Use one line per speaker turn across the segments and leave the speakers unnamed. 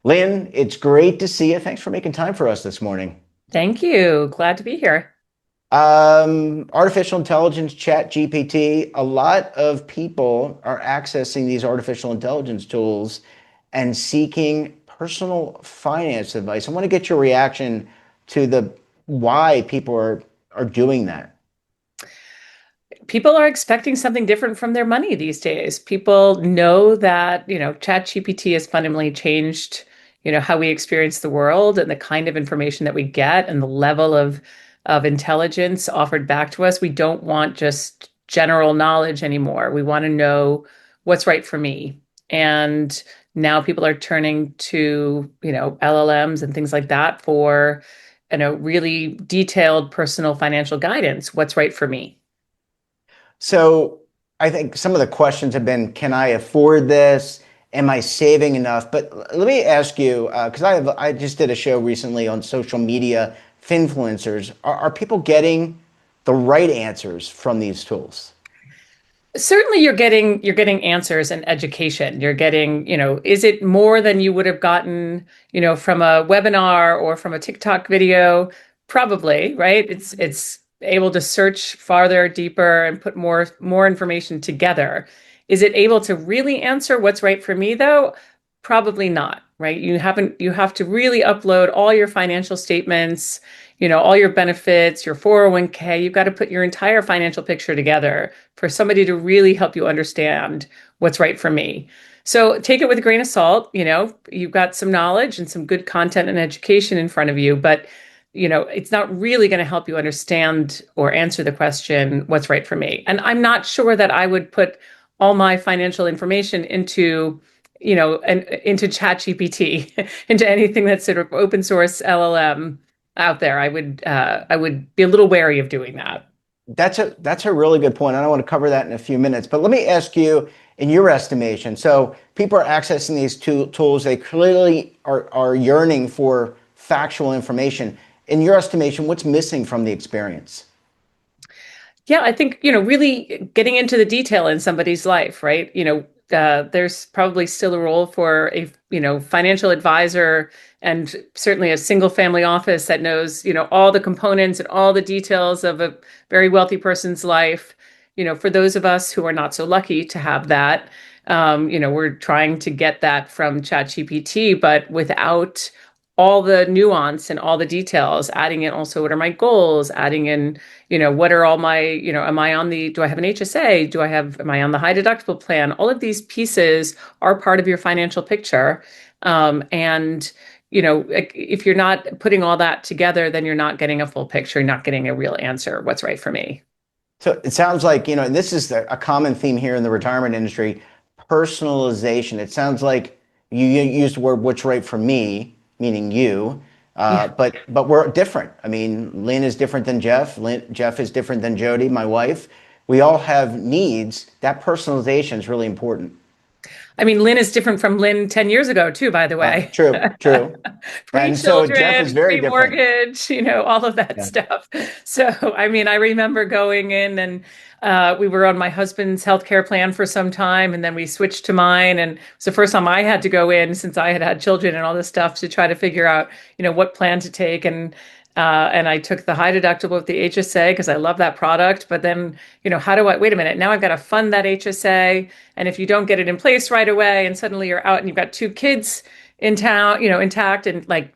Lynn, it's great to see you. Thanks for making time for us this morning.
Thank you. Glad to be here.
Artificial intelligence, chat GPT, a lot of people are accessing these artificial intelligence tools and seeking personal finance advice. I want to get your reaction to the why people are doing that.
People are expecting something different from their money these days. People know that, ChatGPT has fundamentally changed, how we experience the world and the kind of information that we get and the level of intelligence offered back to us. We don't want just general knowledge anymore. We want to know what's right for me. And now people are turning to, LLMs and things like that for, really detailed personal financial guidance. What's right for me?
So I think some of the questions have been, can I afford this? Am I saving enough? But let me ask you, because I just did a show recently on social media finfluencers. Are people getting the right answers from these tools?
Certainly you're getting answers and education. You're getting, is it more than you would have gotten, from a webinar or from a TikTok video? Probably, right? It's able to search farther, deeper, and put more information together. Is it able to really answer what's right for me though? Probably not, right? You have to really upload all your financial statements, all your benefits, your 401k. You've got to put your entire financial picture together for somebody to really help you understand what's right for me. So take it with a grain of salt. You've got some knowledge and some good content and education in front of you, but it's not really going to help you understand or answer the question, what's right for me? And I'm not sure that I would put all my financial information into ChatGPT, into anything that's sort of open source LLM out there. I would be a little wary of doing that.
That's a really good point. And I want to cover that in a few minutes. But let me ask you, in your estimation, so people are accessing these tools. They clearly are yearning for factual information. In your estimation, what's missing from the experience?
Yeah, I think, really getting into the detail in somebody's life, right? There's probably still a role for a, financial advisor and certainly a single family office that knows, all the components and all the details of a very wealthy person's life. For those of us who are not so lucky to have that, we're trying to get that from ChatGPT, but without all the nuance and all the details, adding in also what are my goals, adding in, what are all my, do I have an HSA? Am I on the high deductible plan? All of these pieces are part of your financial picture. And, if you're not putting all that together, then you're not getting a full picture, you're not getting a real answer, what's right for me.
So it sounds like, and this is a common theme here in the retirement industry, personalization. It sounds like you used the word "what's right for me," meaning you,
Yeah.
but we're different. I mean, Lynn is different than Jeff. Jeff is different than Jody, my wife. We all have needs. That personalization is really important.
I mean, Lynn is different from Lynn 10 years ago, too, by the way.
True, true. And so Jeff is
Pre-children,
very different.
pre-mortgage, all of that
Yeah.
stuff. So, I mean, I remember going in and we were on my husband's healthcare plan for some time, and then we switched to mine. And it's the first time I had to go in since I had had children and all this stuff to try to figure out, what plan to take. And I took the high deductible with the HSA because I love that product. But then, how do I, wait a minute, now I've got to fund that HSA. And if you don't get it in place right away, and suddenly you're out and you've got two kids in town, intact and like,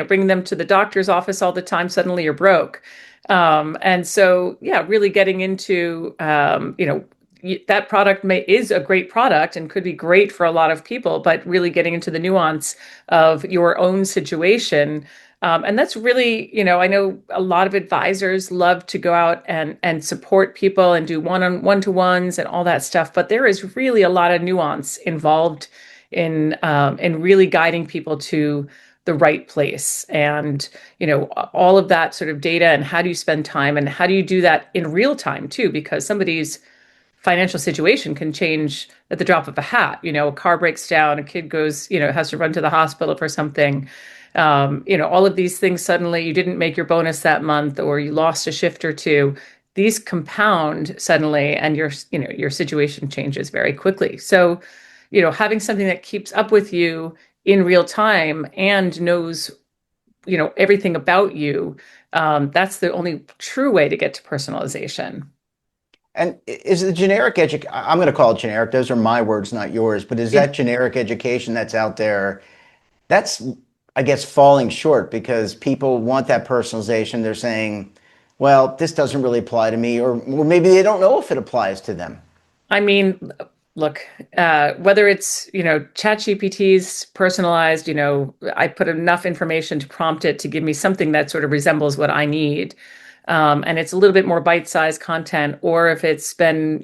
bringing them to the doctor's office all the time, suddenly you're broke. And so, yeah, really getting into, that product is a great product and could be great for a lot of people, but really getting into the nuance of your own situation. And that's really, I know a lot of advisors love to go out and support people and do one-to-ones and all that stuff, but there is really a lot of nuance involved in really guiding people to the right place. And, all of that sort of data and how do you spend time and how do you do that in real time too, because somebody's financial situation can change at the drop of a hat. A car breaks down, a kid goes, has to run to the hospital for something. All of these things suddenly you didn't make your bonus that month or you lost a shift or two. These compound suddenly and your situation changes very quickly. So, having something that keeps up with you in real time and knows, everything about you, that's the only true way to get to personalization.
And is the generic education, I'm going to call it generic, those are my words, not yours, but is
Yeah.
that generic education that's out there, that's, I guess, falling short because people want that personalization. They're saying, well, this doesn't really apply to me, or maybe they don't know if it applies to them.
I mean, look, whether it's, ChatGPT's personalized, I put enough information to prompt it to give me something that sort of resembles what I need. And it's a little bit more bite-sized content, or if it's been,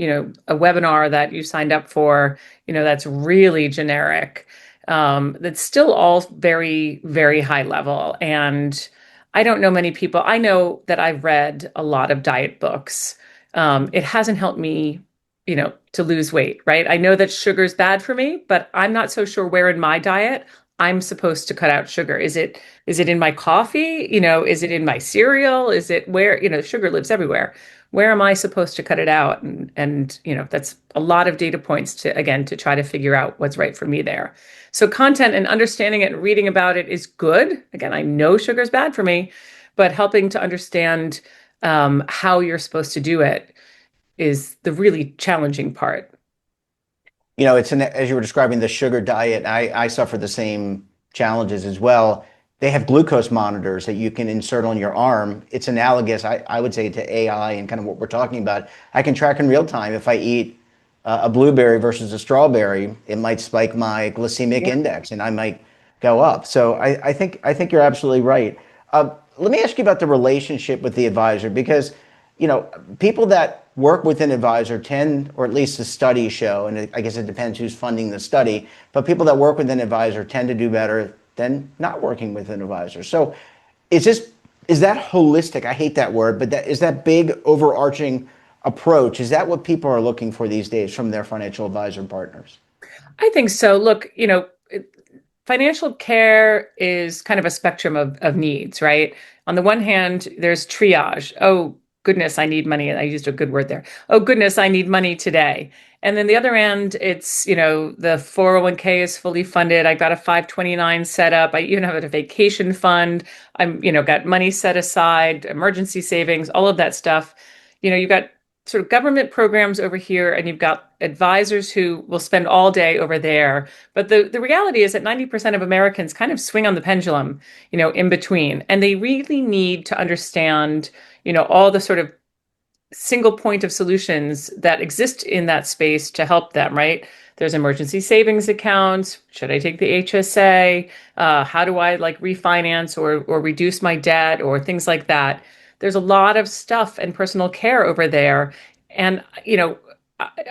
a webinar that you signed up for, that's really generic. That's still all very, very high level. And I don't know many people. I know that I've read a lot of diet books. It hasn't helped me, to lose weight, right? I know that sugar's bad for me, but I'm not so sure where in my diet I'm supposed to cut out sugar. Is it in my coffee? Is it in my cereal? Is it where, sugar lives everywhere. Where am I supposed to cut it out? And that's a lot of data points to, again, to try to figure out what's right for me there. So content and understanding it and reading about it is good. Again, I know sugar's bad for me, but helping to understand how you're supposed to do it is the really challenging part.
It's as you were describing the sugar diet, I suffer the same challenges as well. They have glucose monitors that you can insert on your arm. It's analogous, I would say, to AI and kind of what we're talking about. I can track in real time if I eat a blueberry versus a strawberry, it might spike my glycemic
Yeah.
index and I might go up. So I think you're absolutely right. Let me ask you about the relationship with the advisor because people that work with an advisor tend, or at least the studies show, and I guess it depends who's funding the study, but people that work with an advisor tend to do better than not working with an advisor. So is that holistic? I hate that word, but is that big overarching approach? Is that what people are looking for these days from their financial advisor partners?
I think so. Look, financial care is kind of a spectrum of needs, right? On the one hand, there's triage. Oh, goodness, I need money. I used a good word there. Oh, goodness, I need money today. And then the other end, it's, the 401k is fully funded. I got a 529 set up. I even have a vacation fund. I'm, got money set aside, emergency savings, all of that stuff. You've got sort of government programs over here, and you've got advisors who will spend all day over there. But the reality is that 90% of Americans kind of swing on the pendulum, in between. And they really need to understand, all the sort of single point of solutions that exist in that space to help them, right? There's emergency savings accounts. Should I take the HSA? How do I like refinance or reduce my debt or things like that? There's a lot of stuff and personal care over there. And,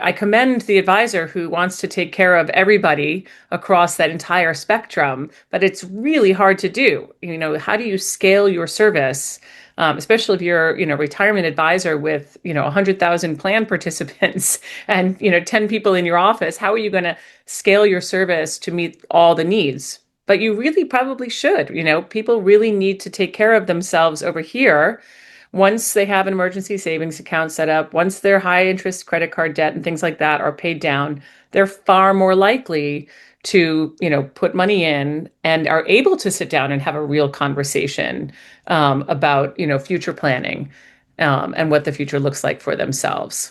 I commend the advisor who wants to take care of everybody across that entire spectrum, but it's really hard to do. How do you scale your service? Especially if you're, retirement advisor with, 100,000 plan participants and, 10 people in your office, how are you going to scale your service to meet all the needs? But you really probably should. People really need to take care of themselves over here once they have an emergency savings account set up, once their high interest credit card debt and things like that are paid down, they're far more likely to, put money in and are able to sit down and have a real conversation about, future planning and what the future looks like for themselves.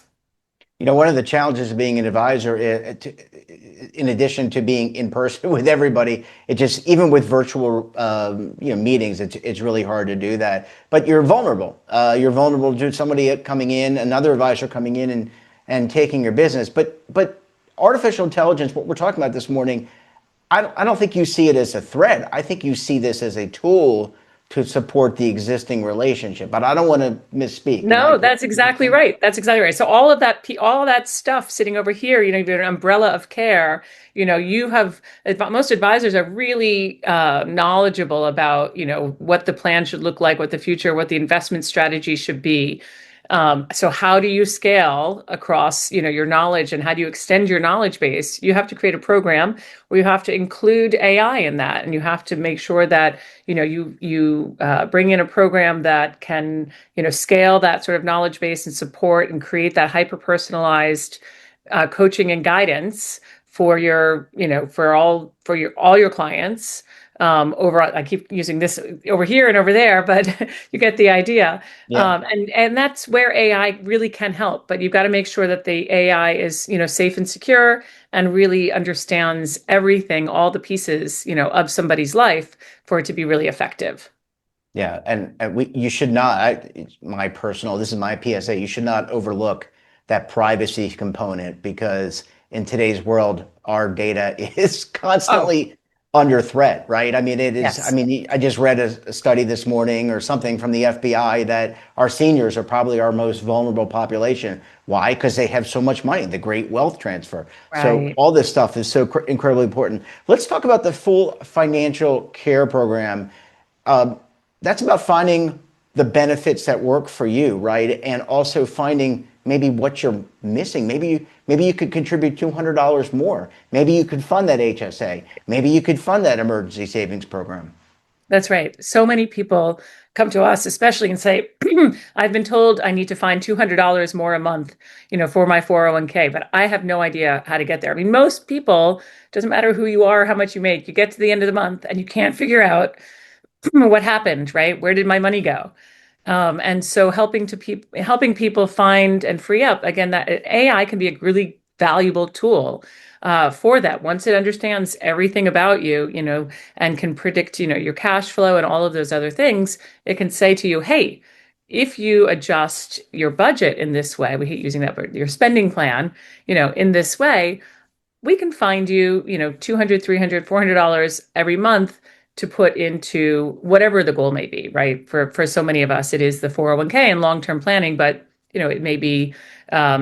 One of the challenges of being an advisor, in addition to being in person with everybody, it just even with virtual meetings, it's really hard to do that. But you're vulnerable. You're vulnerable to somebody coming in, another advisor coming in and taking your business. But artificial intelligence, what we're talking about this morning, I don't think you see it as a threat. I think you see this as a tool to support the existing relationship. But I don't want to misspeak. Am I
No,
correct
that's
in what I'm
exactly
saying?
right. That's exactly right. So all of that stuff sitting over here, you've got an umbrella of care. Most advisors are really knowledgeable about, what the plan should look like, what the future, what the investment strategy should be. So how do you scale across, your knowledge and how do you extend your knowledge base? You have to create a program where you have to include AI in that, and you have to make sure that, you bring in a program that can, scale that sort of knowledge base and support and create that hyper personalized coaching and guidance for your, all your clients. Over, I keep using this over here and over there, but you get the idea.
Yeah.
And that's where AI really can help. But you've got to make sure that the AI is, safe and secure and really understands everything, all the pieces, of somebody's life for it to be really effective.
Yeah, you should not. This is my PSA. You should not overlook that privacy component because in today's world, our data is
Oh,
constantly under threat, right? I mean, it is. I
yes.
mean, I just read a study this morning or something from the FBI that our seniors are probably our most vulnerable population. Why? Because they have so much money, the great wealth transfer. So
Right.
all this stuff is so incredibly important. Let's talk about the full financial care program. Um, that's about finding the benefits that work for you, right? And also finding maybe what you're missing. Maybe you could contribute $200 more. Maybe you could fund that HSA. Maybe you could fund that emergency savings program.
That's right. So many people come to us, especially and say, I've been told I need to find $200 more a month, for my 401k, but I have no idea how to get there. I mean, most people, doesn't matter who you are, how much you make, you get to the end of the month and you can't figure out what happened, right? Where did my money go? And so helping people find and free up again, that AI can be a really valuable tool for that. Once it understands everything about you, and can predict, your cash flow and all of those other things, it can say to you, hey, if you adjust your budget in this way, we hate using that word, your spending plan, in this way, we can find you, 200, 300, $400 every month to put into whatever the goal may be, right? For so many of us, it is the 401k and long-term planning, but it may be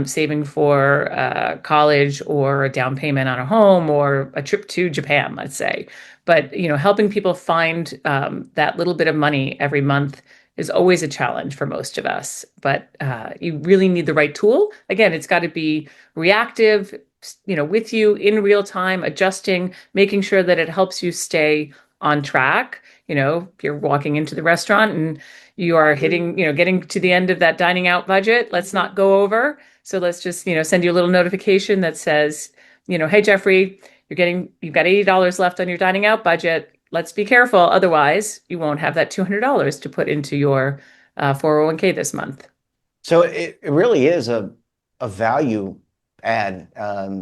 saving for college or a down payment on a home or a trip to Japan, let's say. But helping people find that little bit of money every month is always a challenge for most of us. But you really need the right tool. Again, it's got to be reactive, with you in real time, adjusting, making sure that it helps you stay on track. If you're walking into the restaurant and you are hitting, getting to the end of that dining out budget, let's not go over. So let's just, send you a little notification that says, hey, Jeffrey, you've got $80 left on your dining out budget. Let's be careful. Otherwise, you won't have that $200 to put into your 401k this month.
So it really is a value add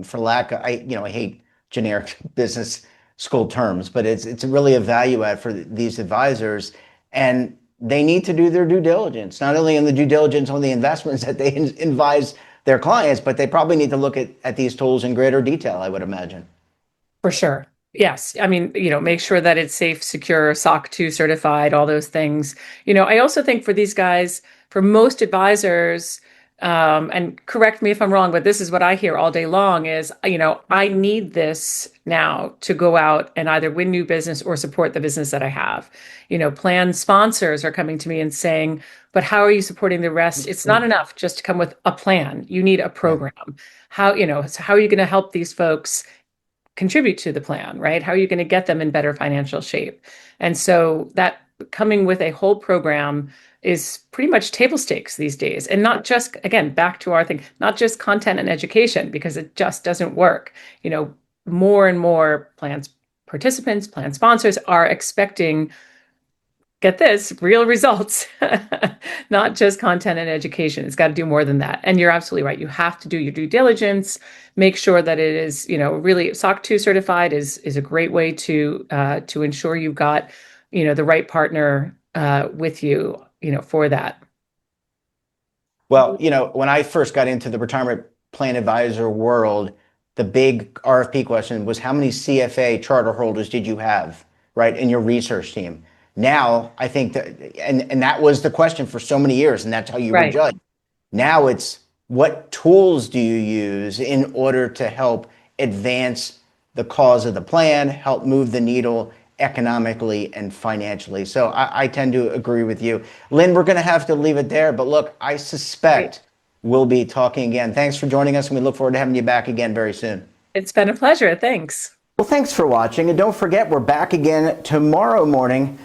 for lack of, I hate generic business school terms, but it's really a value add for these advisors, and they need to do their due diligence, not only in the due diligence on the investments that they advise their clients, but they probably need to look at these tools in greater detail, I would imagine.
For sure. Yes. I mean, make sure that it's safe, secure, SOC 2 certified, all those things. I also think for these guys, for most advisors, and correct me if I'm wrong, but this is what I hear all day long is, I need this now to go out and either win new business or support the business that I have. Plan sponsors are coming to me and saying, but how are you supporting the rest? It's not enough just to come with a plan. You need a
Yeah.
program. So how are you going to help these folks contribute to the plan, right? How are you going to get them in better financial shape? And so that coming with a whole program is pretty much table stakes these days. And not just, again, back to our thing, not just content and education, because it just doesn't work. More and more plans participants, plan sponsors are expecting, get this, real results, not just content and education. It's got to do more than that. And you're absolutely right. You have to do your due diligence, make sure that it is, really SOC 2 certified is a great way to ensure you've got, the right partner with you, for that.
Well, when I first got into the retirement plan advisor world, the big RFP question was how many CFA charter holders did you have, right, in your research team? Now, I think that, and that was the question for so many years, and that's how you were
Right.
judged. Now it's what tools do you use in order to help advance the cause of the plan, help move the needle economically and financially. So I tend to agree with you. Lynn, we're going to have to leave it there, but look, I
Great.
suspect we'll be talking again. Thanks for joining us, and we look forward to having you back again very soon.
It's been a pleasure. Thanks.
Well, thanks for watching, and don't forget, we're back again tomorrow morning